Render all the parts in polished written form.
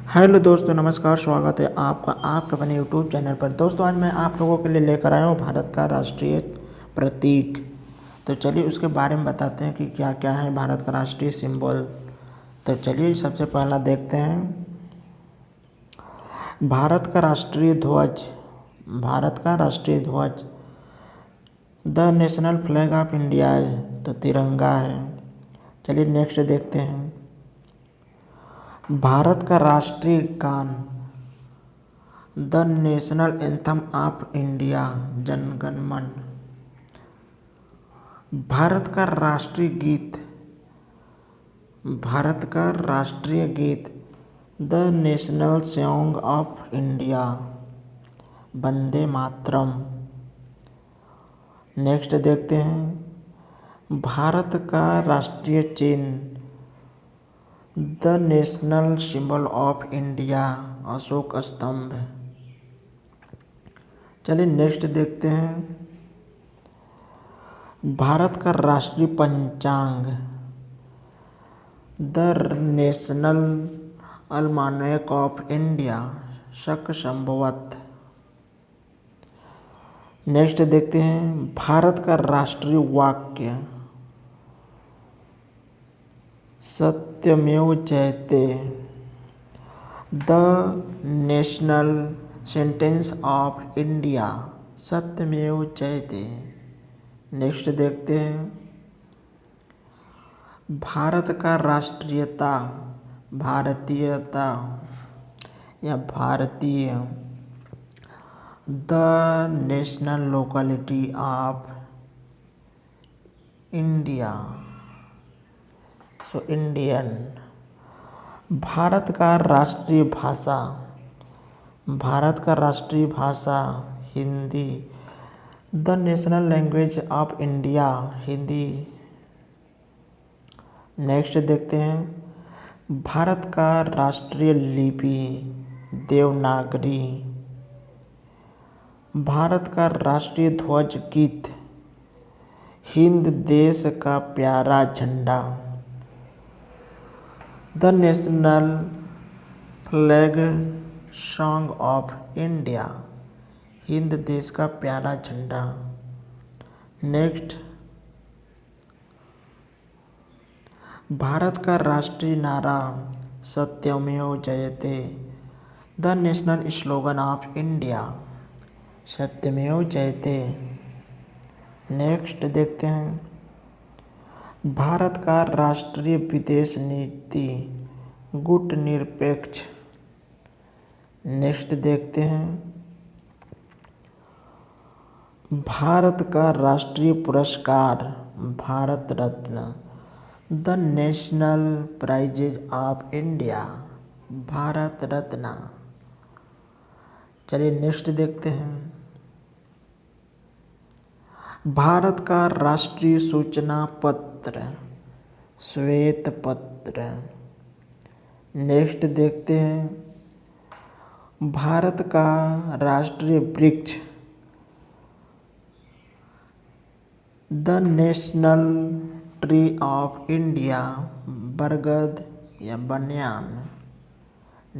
Hello दोस्तों, नमस्कार। स्वागत है आपका अपने यूट्यूब चैनल पर। दोस्तों, आज मैं आप लोगों के लिए लेकर आया हूँ भारत का राष्ट्रीय प्रतीक। तो चलिए उसके बारे में बताते हैं कि क्या क्या है भारत का राष्ट्रीय सिंबल। तो चलिए सबसे पहला देखते हैं भारत का राष्ट्रीय ध्वज। भारत का राष्ट्रीय ध्वज the national flag of India है, तो तिरंगा है। चलिए नेक्स्ट देखते हैं भारत का राष्ट्रीय गान the national anthem of India, Jana Gana मन। भारत का राष्ट्रीय गीत, भारत का राष्ट्रीय गीत the national song of India, Vande Mataram. Next देखते हैं भारत का राष्ट्रीय चिन्ह the national symbol of India, Ashok स्तंभ। चलिए नेक्स्ट देखते हैं भारत का राष्ट्रीय पंचांग द नेशनल अल्मानक ऑफ इंडिया, शक संभवत। नेक्स्ट देखते हैं भारत का राष्ट्रीय वाक्य सत्यमेव जयते, the national sentence of India, सत्यमेव जयते। नेक्स्ट देखते हैं भारत का राष्ट्रीयता, भारतीयता या भारतीय the national locality of India, so Indian. Bharat का राष्ट्रीय भाषा, भारत का राष्ट्रीय भाषा Hindi, the national language of India, Hindi. Next देखते हैं भारत का राष्ट्रीय लिपि देवनागरी। भारत का राष्ट्रीय ध्वज गीत हिंद देश का प्यारा झंडा, the national flag song of India, Hind देश का प्यारा झंडा। नेक्स्ट भारत का राष्ट्रीय नारा सत्यमेव जयते, the national slogan of India, सत्यमेव जयते। नेक्स्ट देखते हैं भारत का राष्ट्रीय विदेश नीति गुटनिरपेक्ष। नेक्स्ट देखते हैं भारत का राष्ट्रीय पुरस्कार Bharat Ratna, the national prizes of India, Bharat Ratna. चलिए नेक्स्ट देखते हैं भारत का राष्ट्रीय सूचना पत्र श्वेत पत्र। नेक्स्ट देखते हैं भारत का राष्ट्रीय वृक्ष the national tree of India, बरगद या बनियान।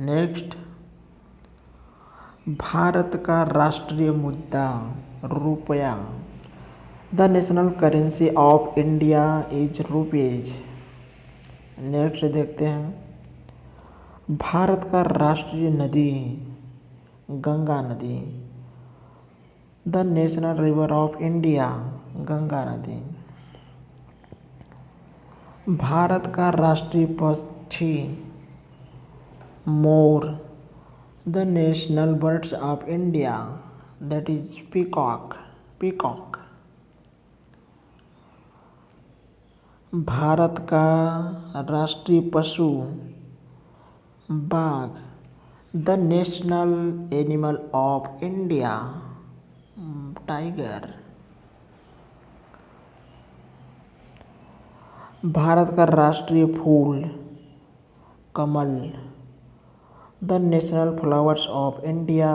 नेक्स्ट भारत का राष्ट्रीय मुद्रा रुपया, the national currency of India is rupees. Next देखते हैं भारत का राष्ट्रीय नदी गंगा नदी, the national river of India, Ganga नदी। भारत का राष्ट्रीय पक्षी मोर, the national birds of India, that is peacock, peacock. Bharat का राष्ट्रीय पशु बाघ, the national animal of India, tiger. Bharat का राष्ट्रीय फूल कमल, the national flowers of India,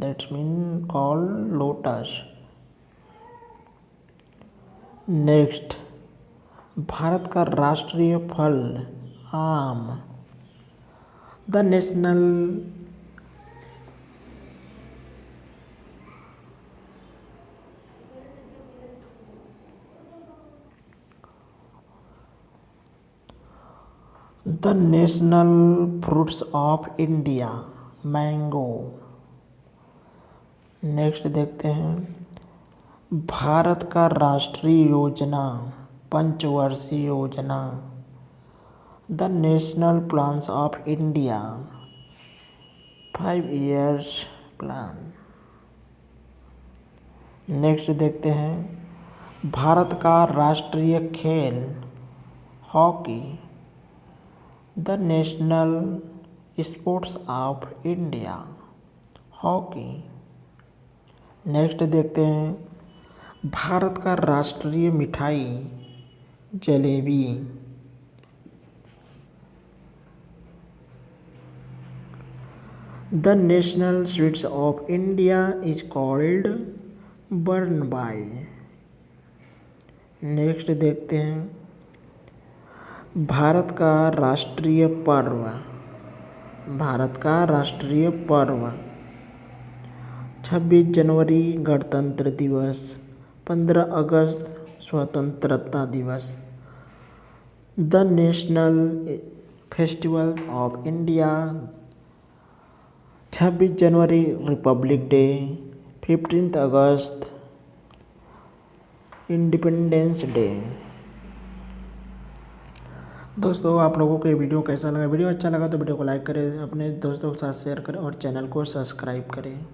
that's mean called lotus. Next Bharat का राष्ट्रीय फल आम, the national fruits of India mango. Next देखते हैं, भारत का राष्ट्रीय योजना, पंचवर्षीय योजना, the national plans of India, 5 years plan. Next देखते हैं, भारत का राष्ट्रीय खेल hockey, the national sports of India, hockey. Next देखते हैं, भारत का राष्ट्रीय मिठाई jalebi, the national sweets of India is called बर्नबाई। नेक्स्ट देखते हैं, भारत का राष्ट्रीय पर्व, 26 जनवरी गणतंत्र दिवस, 15 अगस्त स्वतंत्रता दिवस, the national festivals of India, 26 January Republic day, 15 August independence day. दोस्तों, आप लोगों को ये वीडियो कैसा लगा? वीडियो अच्छा लगा तो वीडियो को लाइक करें, अपने दोस्तों के साथ शेयर करें और चैनल को सब्सक्राइब करें।